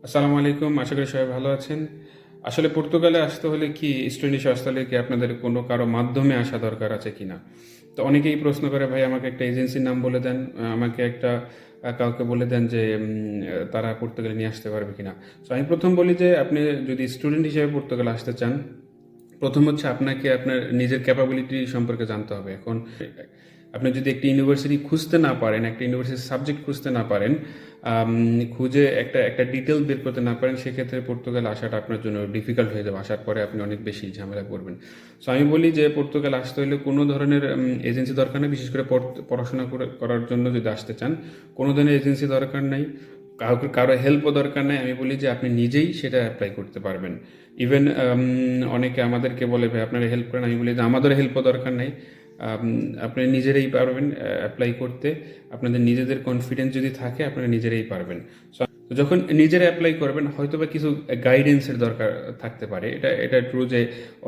আসসালামু আলাইকুম, আশা করি সবাই ভালো আছেন। আসলে পর্তুগালে আসতে হলে কি স্টুডেন্ট হিসেবে আসতে হলে কি আপনাদের কোনো কারো মাধ্যমে আসা দরকার আছে কিনা? তো অনেকেই প্রশ্ন করে, ভাই আমাকে একটা এজেন্সির নাম বলে দেন, আমাকে একটা কাউকে বলে দেন যে তারা পর্তুগালে নিয়ে আসতে পারবে কিনা। তো আমি প্রথম বলি যে আপনি যদি স্টুডেন্ট হিসেবে পর্তুগালে আসতে চান, প্রথম হচ্ছে আপনাকে আপনার নিজের ক্যাপাবিলিটি সম্পর্কে জানতে হবে। এখন আপনি যদি একটি ইউনিভার্সিটি খুঁজতে না পারেন, একটা ইউনিভার্সিটির সাবজেক্ট খুঁজতে না পারেন, খুঁজে একটা একটা ডিটেল বের করতে না পারেন, সেক্ষেত্রে পর্তুগাল আসাটা আপনার জন্য ডিফিকাল্ট হয়ে যাবে। আসার পরে আপনি অনেক বেশি ঝামেলা করবেন। সো আমি বলি যে পর্তুগাল আসতে হলে কোনো ধরনের এজেন্সি দরকার নেই। বিশেষ করে পড়াশোনা করার জন্য যদি আসতে চান, কোনো ধরনের এজেন্সি দরকার নেই, কারো হেল্পও দরকার নেই। আমি বলি যে আপনি নিজেই সেটা অ্যাপ্লাই করতে পারবেন। ইভেন অনেকে আমাদেরকে বলে, ভাই আপনারা হেল্প করেন। আমি বলি যে আমাদের হেল্পও দরকার নেই, আপনি নিজেরাই পারবেন অ্যাপ্লাই করতে। আপনাদের নিজেদের কনফিডেন্স যদি থাকে, আপনারা নিজেরাই পারবেন। তো যখন নিজেরা অ্যাপ্লাই করবেন, হয়তো বা কিছু গাইডেন্সের দরকার থাকতে পারে। এটা এটা ট্রু যে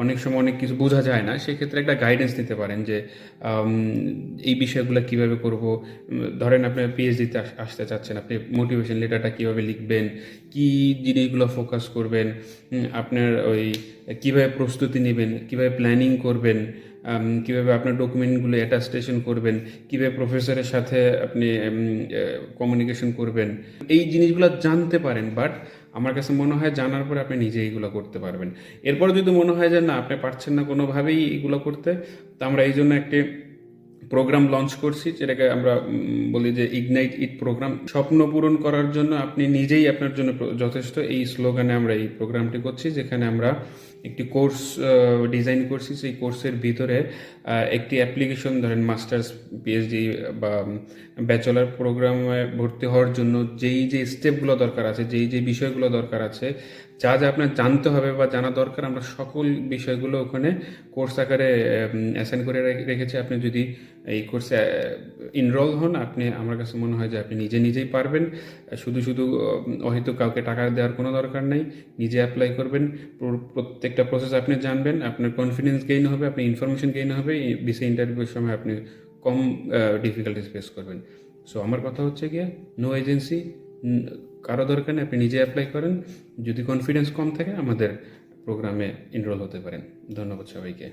অনেক সময় অনেক কিছু বোঝা যায় না, সেক্ষেত্রে একটা গাইডেন্স নিতে পারেন যে আম, এই বিষয়গুলো কিভাবে করব। ধরেন আপনি পিএইচডিতে আসতে চাচ্ছেন, আপনি মোটিভেশন লেটারটা কিভাবে লিখবেন, কি জিনিসগুলো ফোকাস করবেন, আপনার ওই কিভাবে প্রস্তুতি নেবেন, কিভাবে প্ল্যানিং করবেন, কিভাবে আপনার ডকুমেন্টগুলো অ্যাটাস্টেশন করবেন, কিভাবে প্রফেসরের সাথে আপনি কমিউনিকেশন করবেন, এই জিনিসগুলো জানতে পারেন। বাট আমার কাছে মনে হয় জানার পরে আপনি নিজে এইগুলো করতে পারবেন। এরপরে যদি মনে হয় যে না, আপনি পারছেন না কোনোভাবেই এগুলো করতে, তো আমরা এই জন্য একটি প্রোগ্রাম লঞ্চ করছি, যেটাকে আমরা বলি যে ইগনাইট ইট প্রোগ্রাম। স্বপ্ন পূরণ করার জন্য আপনি নিজেই আপনার জন্য যথেষ্ট, এই স্লোগানে আমরা এই প্রোগ্রামটি করছি, যেখানে আমরা একটি কোর্স ডিজাইন করছি। সেই কোর্সের ভিতরে একটি অ্যাপ্লিকেশন, ধরেন মাস্টার্স, পিএইচডি বা ব্যাচেলার প্রোগ্রামে ভর্তি হওয়ার জন্য যেই যে স্টেপগুলো দরকার আছে, যেই যে বিষয়গুলো দরকার আছে, যা যা আপনার জানতে হবে বা জানা দরকার, আমরা সকল বিষয়গুলো ওখানে কোর্স আকারে অ্যাসাইন করে রেখেছি। আপনি যদি এই কোর্সে ইনরোল হন, আপনি, আমার কাছে মনে হয় যে আপনি নিজে নিজেই পারবেন। শুধু শুধু হয়তো কাউকে টাকা দেওয়ার কোনো দরকার নেই। নিজে অ্যাপ্লাই করবেন, প্রত্যেকটা প্রসেস আপনি জানবেন, আপনার কনফিডেন্স গেইন হবে, আপনি ইনফরমেশন গেইন হবে। ভিসা ইন্টারভিউর সময় আপনি কম ডিফিকাল্টিস ফেস করবেন। সো আমার কথা হচ্ছে গিয়ে, নো এজেন্সি, কারো দরকার নেই, আপনি নিজে অ্যাপ্লাই করেন। যদি কনফিডেন্স কম থাকে, আমাদের প্রোগ্রামে এনরোল হতে পারেন। ধন্যবাদ সবাইকে।